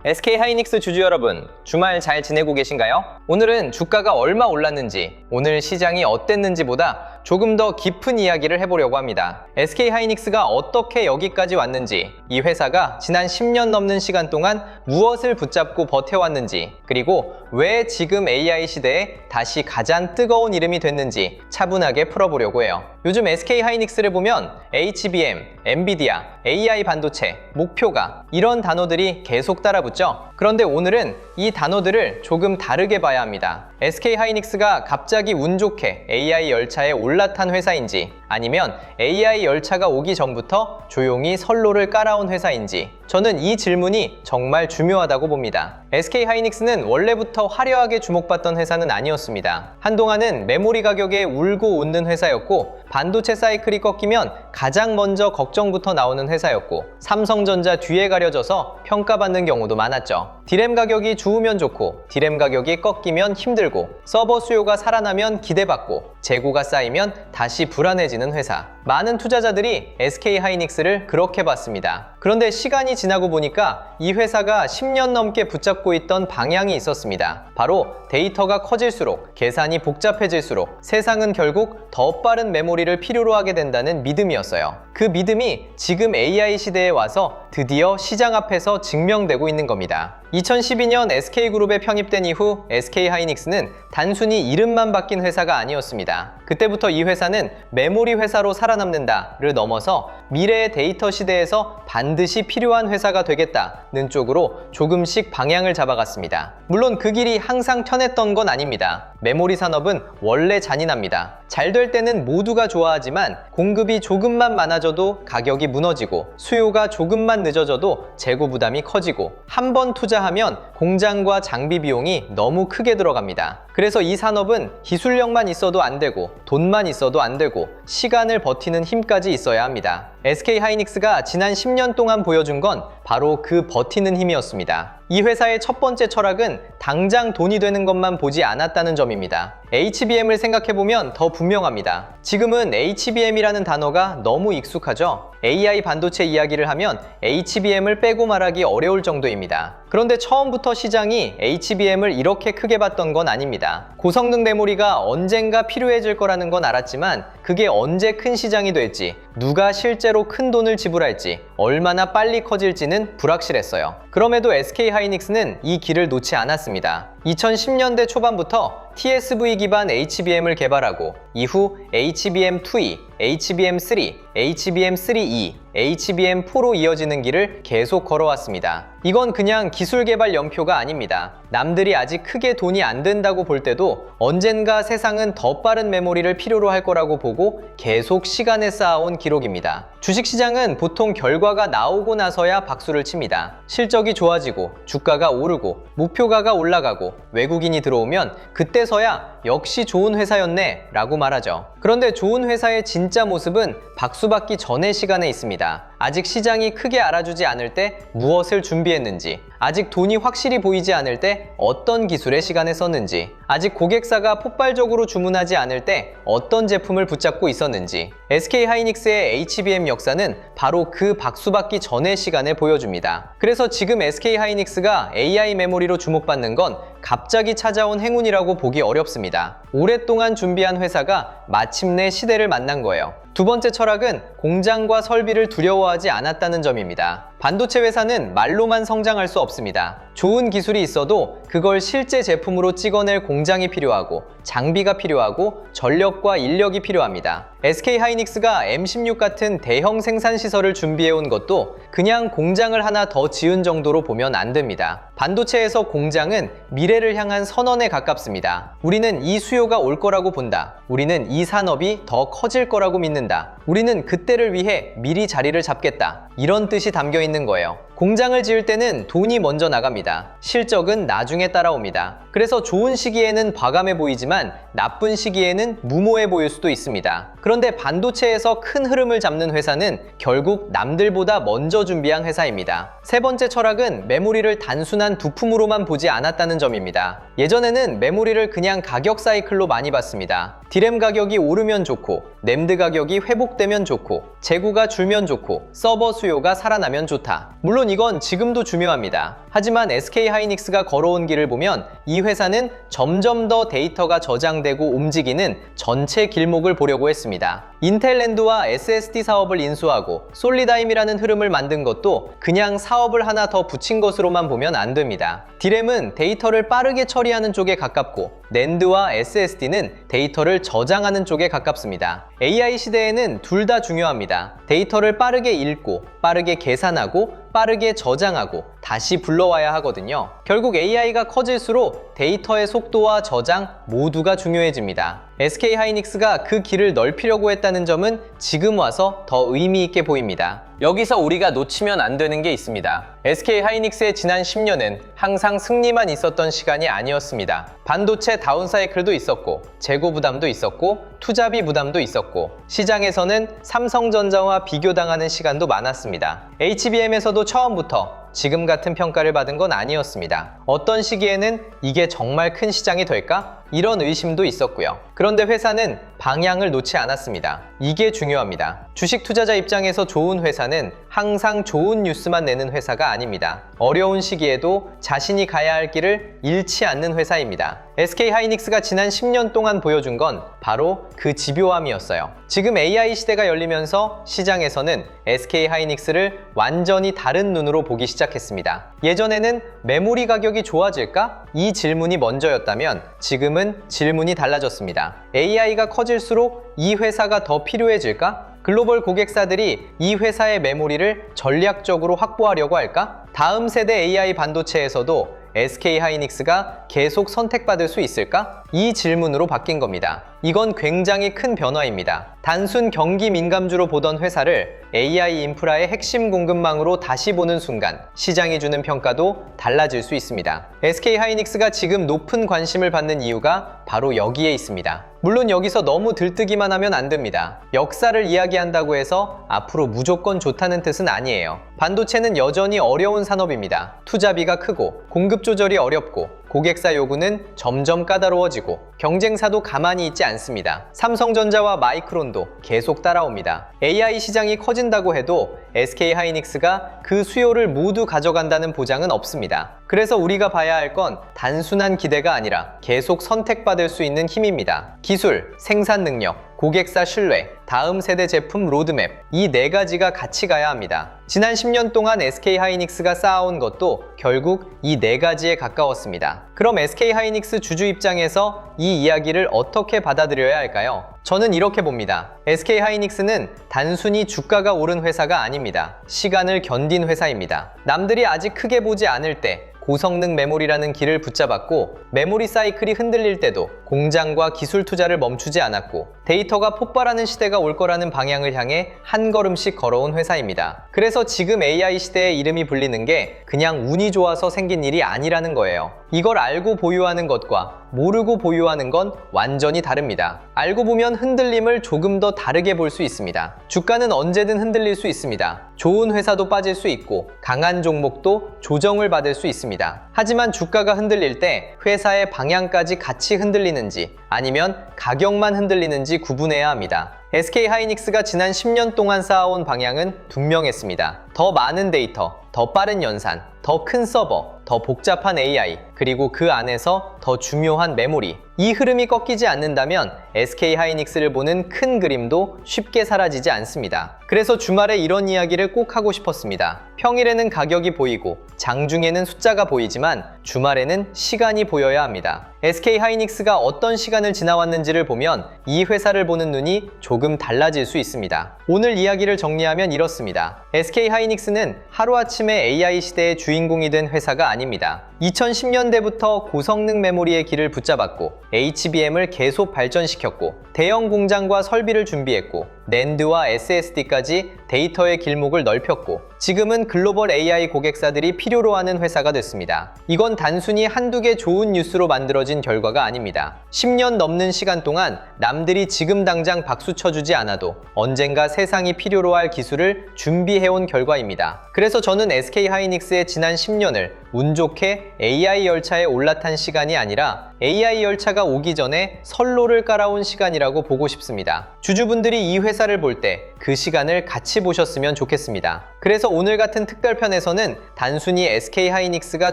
SK하이닉스 주주 여러분, 주말 잘 지내고 계신가요? 오늘은 주가가 얼마 올랐는지, 오늘 시장이 어땠는지보다 조금 더 깊은 이야기를 해보려고 합니다. SK하이닉스가 어떻게 여기까지 왔는지, 이 회사가 지난 10년 넘는 시간 동안 무엇을 붙잡고 버텨왔는지, 그리고 왜 지금 AI 시대에 다시 가장 뜨거운 이름이 됐는지 차분하게 풀어보려고 해요. 요즘 SK하이닉스를 보면 HBM, 엔비디아, AI 반도체, 목표가 이런 단어들이 계속 따라붙죠. 그런데 오늘은 이 단어들을 조금 다르게 봐야 합니다. SK하이닉스가 갑자기 운 좋게 AI 열차에 올라탄 회사인지, 아니면 AI 열차가 오기 전부터 조용히 선로를 깔아온 회사인지, 저는 이 질문이 정말 중요하다고 봅니다. SK하이닉스는 원래부터 화려하게 주목받던 회사는 아니었습니다. 한동안은 메모리 가격에 울고 웃는 회사였고, 반도체 사이클이 꺾이면 가장 먼저 걱정부터 나오는 회사였고, 삼성전자 뒤에 가려져서 평가받는 경우도 많았죠. 디램 가격이 좋으면 좋고, 디램 가격이 꺾이면 힘들고, 서버 수요가 살아나면 기대받고, 재고가 쌓이면 다시 불안해지는 회사. 많은 투자자들이 SK하이닉스를 그렇게 봤습니다. 그런데 시간이 지나고 보니까 이 회사가 10년 넘게 붙잡고 있던 방향이 있었습니다. 바로 데이터가 커질수록, 계산이 복잡해질수록 세상은 결국 더 빠른 메모리를 필요로 하게 된다는 믿음이었어요. 그 믿음이 지금 AI 시대에 와서 드디어 시장 앞에서 증명되고 있는 겁니다. 2012년 SK그룹에 편입된 이후 SK하이닉스는 단순히 이름만 바뀐 회사가 아니었습니다. 그때부터 이 회사는 메모리 회사로 살아남는다를 넘어서 미래의 데이터 시대에서 반드시 필요한 회사가 되겠다는 쪽으로 조금씩 방향을 잡아갔습니다. 물론 그 길이 항상 편했던 건 아닙니다. 메모리 산업은 원래 잔인합니다. 잘 될 때는 모두가 좋아하지만 공급이 조금만 많아져도 가격이 무너지고, 수요가 조금만 늦어져도 재고 부담이 커지고, 한 번 투자하면 공장과 장비 비용이 너무 크게 들어갑니다. 그래서 이 산업은 기술력만 있어도 안 되고, 돈만 있어도 안 되고, 시간을 버티는 힘까지 있어야 합니다. SK하이닉스가 지난 10년 동안 보여준 건 바로 그 버티는 힘이었습니다. 이 회사의 첫 번째 철학은 당장 돈이 되는 것만 보지 않았다는 점입니다. HBM을 생각해보면 더 분명합니다. 지금은 HBM이라는 단어가 너무 익숙하죠? AI 반도체 이야기를 하면 HBM을 빼고 말하기 어려울 정도입니다. 그런데 처음부터 시장이 HBM을 이렇게 크게 봤던 건 아닙니다. 고성능 메모리가 언젠가 필요해질 거라는 건 알았지만, 그게 언제 큰 시장이 될지, 누가 실제로 큰 돈을 지불할지, 얼마나 빨리 커질지는 불확실했어요. 그럼에도 SK하이닉스는 이 길을 놓지 않았습니다. 2010년대 초반부터 TSV 기반 HBM을 개발하고, 이후 HBM2E, HBM3, HBM3E, HBM4로 이어지는 길을 계속 걸어왔습니다. 이건 그냥 기술 개발 연표가 아닙니다. 남들이 아직 크게 돈이 안 된다고 볼 때도 언젠가 세상은 더 빠른 메모리를 필요로 할 거라고 보고 계속 시간에 쌓아온 기록입니다. 주식시장은 보통 결과가 나오고 나서야 박수를 칩니다. 실적이 좋아지고, 주가가 오르고, 목표가가 올라가고, 외국인이 들어오면 그때서야 역시 좋은 회사였네 라고 말하죠. 그런데 좋은 회사의 진짜 모습은 박수받기 전의 시간에 있습니다. 아직 시장이 크게 알아주지 않을 때 무엇을 준비했는지, 아직 돈이 확실히 보이지 않을 때 어떤 기술의 시간에 썼는지, 아직 고객사가 폭발적으로 주문하지 않을 때 어떤 제품을 붙잡고 있었는지, SK하이닉스의 HBM 역사는 바로 그 박수받기 전의 시간을 보여줍니다. 그래서 지금 SK하이닉스가 AI 메모리로 주목받는 건 갑자기 찾아온 행운이라고 보기 어렵습니다. 오랫동안 준비한 회사가 마침내 시대를 만난 거예요. 두 번째 철학은 공장과 설비를 두려워하지 않았다는 점입니다. 반도체 회사는 말로만 성장할 수 없습니다. 좋은 기술이 있어도 그걸 실제 제품으로 찍어낼 공장이 필요하고, 장비가 필요하고, 전력과 인력이 필요합니다. SK하이닉스가 M16 같은 대형 생산 시설을 준비해온 것도 그냥 공장을 하나 더 지은 정도로 보면 안 됩니다. 반도체에서 공장은 미래를 향한 선언에 가깝습니다. 우리는 이 수요가 올 거라고 본다. 우리는 이 산업이 더 커질 거라고 믿는다. 우리는 그때를 위해 미리 자리를 잡겠다. 이런 뜻이 담겨 있는 거예요. 공장을 지을 때는 돈이 먼저 나갑니다. 실적은 나중에 따라옵니다. 그래서 좋은 시기에는 과감해 보이지만 나쁜 시기에는 무모해 보일 수도 있습니다. 그런데 반도체에서 큰 흐름을 잡는 회사는 결국 남들보다 먼저 준비한 회사입니다. 세 번째 철학은 메모리를 단순한 부품으로만 보지 않았다는 점입니다. 예전에는 메모리를 그냥 가격 사이클로 많이 봤습니다. 디램 가격이 오르면 좋고, 램드 가격이 회복되면 좋고, 재고가 줄면 좋고, 서버 수요가 살아나면 좋다. 물론 물론 이건 지금도 중요합니다. 하지만 SK하이닉스가 걸어온 길을 보면 이 회사는 점점 더 데이터가 저장되고 움직이는 전체 길목을 보려고 했습니다. 인텔랜드와 SSD 사업을 인수하고 솔리다임이라는 흐름을 만든 것도 그냥 사업을 하나 더 붙인 것으로만 보면 안 됩니다. 디램은 데이터를 빠르게 처리하는 쪽에 가깝고 낸드와 SSD는 데이터를 저장하는 쪽에 가깝습니다. AI 시대에는 둘 다 중요합니다. 데이터를 빠르게 읽고 빠르게 계산하고 빠르게 저장하고 다시 불러와야 하거든요. 결국 AI가 커질수록 데이터의 속도와 저장 모두가 중요해집니다. SK하이닉스가 그 길을 넓히려고 했다는 점은 지금 와서 더 의미 있게 보입니다. 여기서 우리가 놓치면 안 되는 게 있습니다. SK하이닉스의 지난 10년은 항상 승리만 있었던 시간이 아니었습니다. 반도체 다운사이클도 있었고 재고 부담도 있었고 투자비 부담도 있었고 시장에서는 삼성전자와 비교당하는 시간도 많았습니다. HBM에서도 처음부터 지금 같은 평가를 받은 건 아니었습니다. 어떤 시기에는 이게 정말 큰 시장이 될까? 이런 의심도 있었고요. 그런데 회사는 방향을 놓지 않았습니다. 이게 중요합니다. 주식 투자자 입장에서 좋은 회사는 항상 좋은 뉴스만 내는 회사가 아닙니다. 어려운 시기에도 자신이 가야 할 길을 잃지 않는 회사입니다. SK하이닉스가 지난 10년 동안 보여준 건 바로 그 집요함이었어요. 지금 AI 시대가 열리면서 시장에서는 SK하이닉스를 완전히 다른 눈으로 보기 시작했습니다. 예전에는 메모리 가격이 좋아질까? 이 질문이 먼저였다면 지금은 질문이 달라졌습니다. AI가 커질수록 이 회사가 더 필요해질까? 글로벌 고객사들이 이 회사의 메모리를 전략적으로 확보하려고 할까? 다음 세대 AI 반도체에서도 SK하이닉스가 계속 선택받을 수 있을까? 이 질문으로 바뀐 겁니다. 이건 굉장히 큰 변화입니다. 단순 경기 민감주로 보던 회사를 AI 인프라의 핵심 공급망으로 다시 보는 순간 시장이 주는 평가도 달라질 수 있습니다. SK하이닉스가 지금 높은 관심을 받는 이유가 바로 여기에 있습니다. 물론 여기서 너무 들뜨기만 하면 안 됩니다. 역사를 이야기한다고 해서 앞으로 무조건 좋다는 뜻은 아니에요. 반도체는 여전히 어려운 산업입니다. 투자비가 크고 공급 조절이 어렵고 고객사 요구는 점점 까다로워지고 경쟁사도 가만히 있지 않습니다. 삼성전자와 마이크론도 계속 따라옵니다. AI 시장이 커진다고 해도 SK하이닉스가 그 수요를 모두 가져간다는 보장은 없습니다. 그래서 우리가 봐야 할 건 단순한 기대가 아니라 계속 선택받을 수 있는 힘입니다. 기술, 생산 능력, 고객사 신뢰, 다음 세대 제품 로드맵, 이 네 가지가 같이 가야 합니다. 지난 10년 동안 SK하이닉스가 쌓아온 것도 결국 이 네 가지에 가까웠습니다. 그럼 SK하이닉스 주주 입장에서 이 이야기를 어떻게 받아들여야 할까요? 저는 이렇게 봅니다. SK하이닉스는 단순히 주가가 오른 회사가 아닙니다. 시간을 견딘 회사입니다. 남들이 아직 크게 보지 않을 때 고성능 메모리라는 길을 붙잡았고 메모리 사이클이 흔들릴 때도 공장과 기술 투자를 멈추지 않았고 데이터가 폭발하는 시대가 올 거라는 방향을 향해 한 걸음씩 걸어온 회사입니다. 그래서 지금 AI 시대에 이름이 불리는 게 그냥 운이 좋아서 생긴 일이 아니라는 거예요. 이걸 알고 보유하는 것과 모르고 보유하는 건 완전히 다릅니다. 알고 보면 흔들림을 조금 더 다르게 볼 수 있습니다. 주가는 언제든 흔들릴 수 있습니다. 좋은 회사도 빠질 수 있고 강한 종목도 조정을 받을 수 있습니다. 하지만 주가가 흔들릴 때 회사의 방향까지 같이 흔들리는지 아니면 가격만 흔들리는지 구분해야 합니다. SK하이닉스가 지난 10년 동안 쌓아온 방향은 분명했습니다. 더 많은 데이터, 더 빠른 연산, 더 큰 서버, 더 복잡한 AI, 그리고 그 안에서 더 중요한 메모리. 이 흐름이 꺾이지 않는다면 SK하이닉스를 보는 큰 그림도 쉽게 사라지지 않습니다. 그래서 주말에 이런 이야기를 꼭 하고 싶었습니다. 평일에는 가격이 보이고 장중에는 숫자가 보이지만 주말에는 시간이 보여야 합니다. SK하이닉스가 어떤 시간을 지나왔는지를 보면 이 회사를 보는 눈이 조금 달라질 수 있습니다. 오늘 이야기를 정리하면 이렇습니다. SK하이닉스는 하루아침에 AI 시대의 주인공이 된 회사가 아닙니다. 2010년대부터 고성능 메모리의 길을 붙잡았고 HBM을 계속 발전시켰고 대형 공장과 설비를 준비했고 낸드와 SSD까지 데이터의 길목을 넓혔고 지금은 글로벌 AI 고객사들이 필요로 하는 회사가 됐습니다. 이건 단순히 한두 개 좋은 뉴스로 만들어진 결과가 아닙니다. 10년 넘는 시간 동안 남들이 지금 당장 박수 쳐주지 않아도 언젠가 세상이 필요로 할 기술을 준비해온 결과입니다. 그래서 저는 SK하이닉스의 지난 10년을 운 좋게 AI 열차에 올라탄 시간이 아니라 AI 열차가 오기 전에 선로를 깔아온 시간이라고 보고 싶습니다. 주주분들이 이 회사를 볼 때 그 시간을 같이 보셨으면 좋겠습니다. 그래서 오늘 같은 특별편에서는 단순히 SK하이닉스가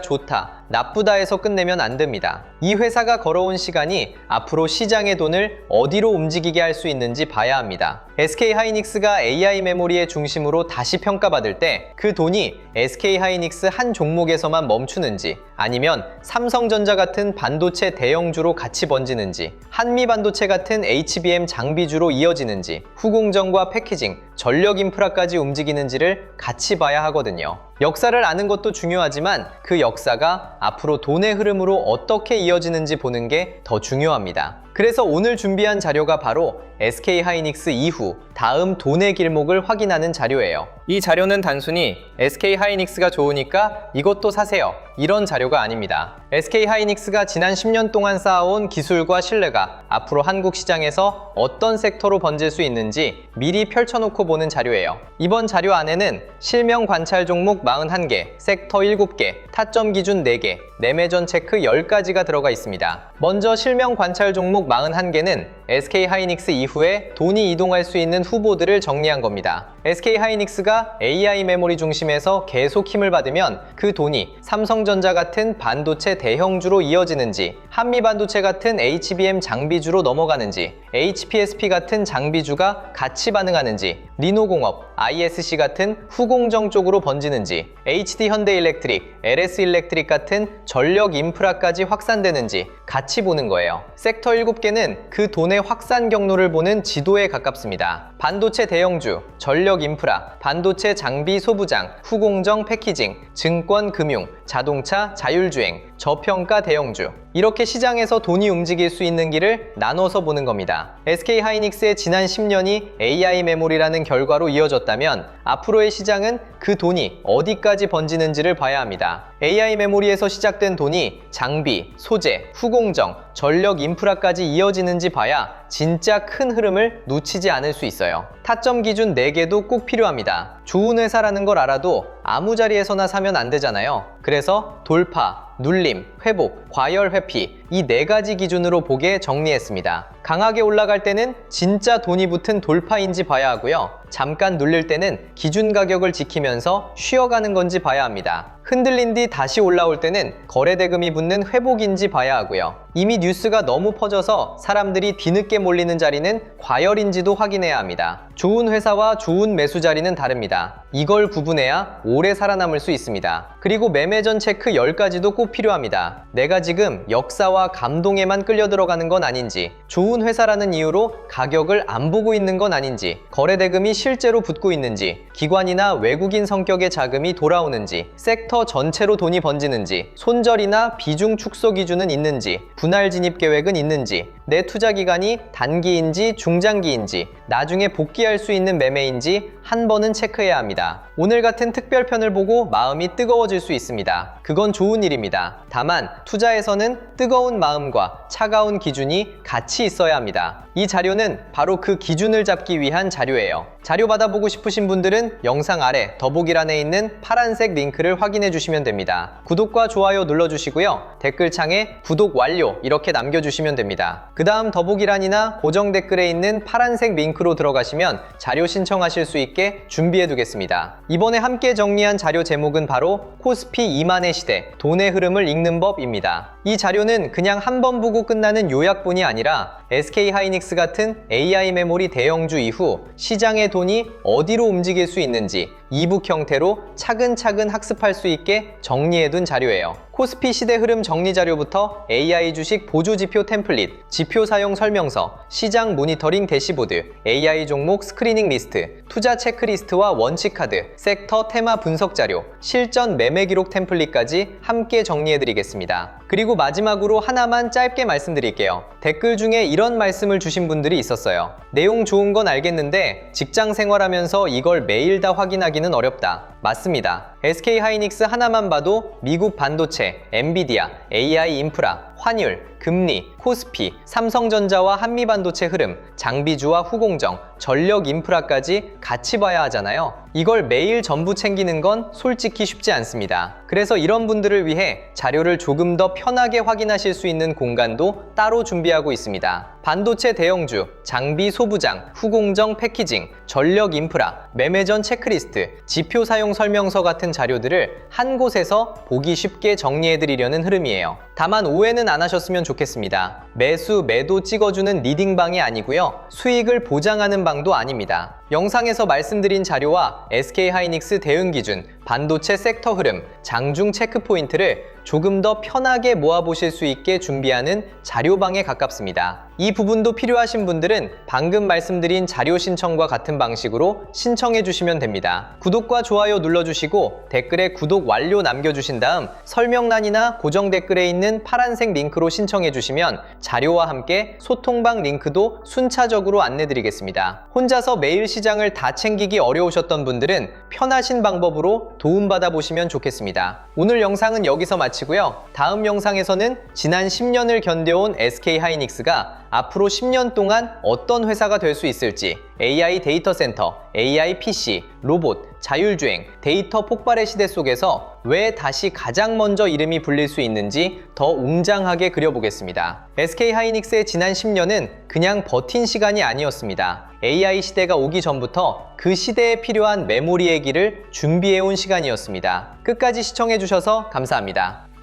좋다, 나쁘다에서 끝내면 안 됩니다. 이 회사가 걸어온 시간이 앞으로 시장의 돈을 어디로 움직이게 할 수 있는지 봐야 합니다. SK하이닉스가 AI 메모리의 중심으로 다시 평가받을 때 그 돈이 SK하이닉스 한 종목에서만 멈추는지, 아니면 삼성전자 같은 반도체 대형주로 같이 번지는지, 한미반도체 같은 HBM 장비주로 이어지는지, 후공정과 패키징, 전력 인프라까지 움직이는지를 같이 봐야 하거든요. 역사를 아는 것도 중요하지만 그 역사가 앞으로 돈의 흐름으로 어떻게 이어지는지 보는 게 더 중요합니다. 그래서 오늘 준비한 자료가 바로 SK하이닉스 이후 다음 돈의 길목을 확인하는 자료예요. 이 자료는 단순히 SK하이닉스가 좋으니까 이것도 사세요, 이런 자료가 아닙니다. SK하이닉스가 지난 10년 동안 쌓아온 기술과 신뢰가 앞으로 한국 시장에서 어떤 섹터로 번질 수 있는지 미리 펼쳐놓고 보는 자료예요. 이번 자료 안에는 실명 관찰 종목 41개, 섹터 7개, 타점 기준 4개, 매매전 체크 10가지가 들어가 있습니다. 먼저 실명 관찰 종목 41개는 SK하이닉스 이후에 돈이 이동할 수 있는 후보들을 정리한 겁니다. SK하이닉스가 AI 메모리 중심에서 계속 힘을 받으면 그 돈이 삼성전자 같은 반도체 대형주로 이어지는지, 한미반도체 같은 HBM 장비주로 넘어가는지, HPSP 같은 장비주가 같이 반응하는지, 리노공업, ISC 같은 후공정 쪽으로 번지는지, HD현대일렉트릭, LS일렉트릭 같은 전력 인프라까지 확산되는지 같이 보는 거예요. 섹터 7개는 그 돈의 확산 경로를 보는 지도에 가깝습니다. 반도체 대형주, 전력 인프라, 반도체 장비 소부장, 후공정 패키징, 증권 금융, 자동차 자율주행, 저평가 대형주, 이렇게 시장에서 돈이 움직일 수 있는 길을 나눠서 보는 겁니다. SK하이닉스의 지난 10년이 AI 메모리라는 결과로 이어졌다면 앞으로의 시장은 그 돈이 어디까지 번지는지를 봐야 합니다. AI 메모리에서 시작된 돈이 장비, 소재, 후공정, 전력 인프라까지 이어지는지 봐야 진짜 큰 흐름을 놓치지 않을 수 있어요. 타점 기준 4개도 꼭 필요합니다. 좋은 회사라는 걸 알아도 아무 자리에서나 사면 안 되잖아요. 그래서 돌파, 눌림, 회복, 과열 회피, 이 4가지 기준으로 보게 정리했습니다. 강하게 올라갈 때는 진짜 돈이 붙은 돌파인지 봐야 하고요. 잠깐 눌릴 때는 기준 가격을 지키면서 쉬어가는 건지 봐야 합니다. 흔들린 뒤 다시 올라올 때는 거래대금이 붙는 회복인지 봐야 하고요. 이미 뉴스가 너무 퍼져서 사람들이 뒤늦게 몰리는 자리는 과열인지도 확인해야 합니다. 좋은 회사와 좋은 매수 자리는 다릅니다. 이걸 구분해야 오래 살아남을 수 있습니다. 그리고 매매전 체크 10가지도 꼭 필요합니다. 내가 지금 역사와 감동에만 끌려 들어가는 건 아닌지, 좋은 회사라는 이유로 가격을 안 보고 있는 건 아닌지, 거래대금이 실제로 붙고 있는지, 기관이나 외국인 성격의 자금이 돌아오는지, 섹터 전체로 돈이 번지는지, 손절이나 비중 축소 기준은 있는지, 분할 진입 계획은 있는지, 내 투자 기간이 단기인지 중장기인지, 나중에 복귀할 수 있는 매매인지 한 번은 체크해야 합니다. 오늘 같은 특별편을 보고 마음이 뜨거워질 수 있습니다. 그건 좋은 일입니다. 다만 투자에서는 뜨거운 마음과 차가운 기준이 같이 있어야 합니다. 이 자료는 바로 그 기준을 잡기 위한 자료예요. 자료 받아보고 싶으신 분들은 영상 아래 더보기란에 있는 파란색 링크를 확인해 주시면 됩니다. 구독과 좋아요 눌러주시고요. 댓글창에 구독 완료 이렇게 남겨주시면 됩니다. 그 다음 더보기란이나 고정 댓글에 있는 파란색 링크로 들어가시면 자료 신청하실 수 있게 준비해 두겠습니다. 이번에 함께 정리한 자료 제목은 바로 코스피 2만의 시대, 돈의 흐름을 읽는 법입니다. 이 자료는 그냥 한 번 보고 끝나는 요약본이 아니라 SK하이닉스 같은 AI 메모리 대형주 이후 시장의 돈이 어디로 움직일 수 있는지 이북 형태로 차근차근 학습할 수 있게 정리해둔 자료예요. 코스피 시대 흐름 정리 자료부터 AI 주식 보조지표 템플릿, 지표 사용 설명서, 시장 모니터링 대시보드, AI 종목 스크리닝 리스트, 투자 체크리스트와 원칙 카드, 섹터 테마 분석 자료, 실전 매매 기록 템플릿까지 함께 정리해드리겠습니다. 그리고 마지막으로 하나만 짧게 말씀드릴게요. 댓글 중에 이런 말씀을 주신 분들이 있었어요. 내용 좋은 건 알겠는데 직장 생활하면서 이걸 매일 다 확인하기는 어렵다. 맞습니다. SK하이닉스 하나만 봐도 미국 반도체, 엔비디아, AI 인프라, 환율, 금리, 코스피, 삼성전자와 한미반도체 흐름, 장비주와 후공정, 전력 인프라까지 같이 봐야 하잖아요. 이걸 매일 전부 챙기는 건 솔직히 쉽지 않습니다. 그래서 이런 분들을 위해 자료를 조금 더 편하게 확인하실 수 있는 공간도 따로 준비하고 있습니다. 반도체 대형주, 장비 소부장, 후공정 패키징, 전력 인프라, 매매전 체크리스트, 지표 사용 설명서 같은 자료들을 한 곳에서 보기 쉽게 정리해드리려는 흐름이에요. 다만 오해는 안 하셨으면 좋겠습니다. 매수, 매도 찍어주는 리딩방이 아니고요. 수익을 보장하는 방도 아닙니다. 영상에서 말씀드린 자료와 SK하이닉스 대응 기준, 반도체 섹터 흐름, 장중 체크 포인트를 조금 더 편하게 모아보실 수 있게 준비하는 자료방에 가깝습니다. 이 부분도 필요하신 분들은 방금 말씀드린 자료 신청과 같은 방식으로 신청해 주시면 됩니다. 구독과 좋아요 눌러주시고 댓글에 구독 완료 남겨주신 다음 설명란이나 고정 댓글에 있는 파란색 링크로 신청해 주시면 자료와 함께 소통방 링크도 순차적으로 안내드리겠습니다. 혼자서 매일 시장을 다 챙기기 어려우셨던 분들은 편하신 방법으로 도움받아 보시면 좋겠습니다. 오늘 영상은 여기서 마치고요. 다음 영상에서는 지난 10년을 견뎌온 SK하이닉스가 앞으로 10년 동안 어떤 회사가 될 수 있을지, AI 데이터 센터, AI PC, 로봇, 자율주행, 데이터 폭발의 시대 속에서 왜 다시 가장 먼저 이름이 불릴 수 있는지 더 웅장하게 그려보겠습니다. SK하이닉스의 지난 10년은 그냥 버틴 시간이 아니었습니다. AI 시대가 오기 전부터 그 시대에 필요한 메모리의 길을 준비해온 시간이었습니다. 끝까지 시청해주셔서 감사합니다.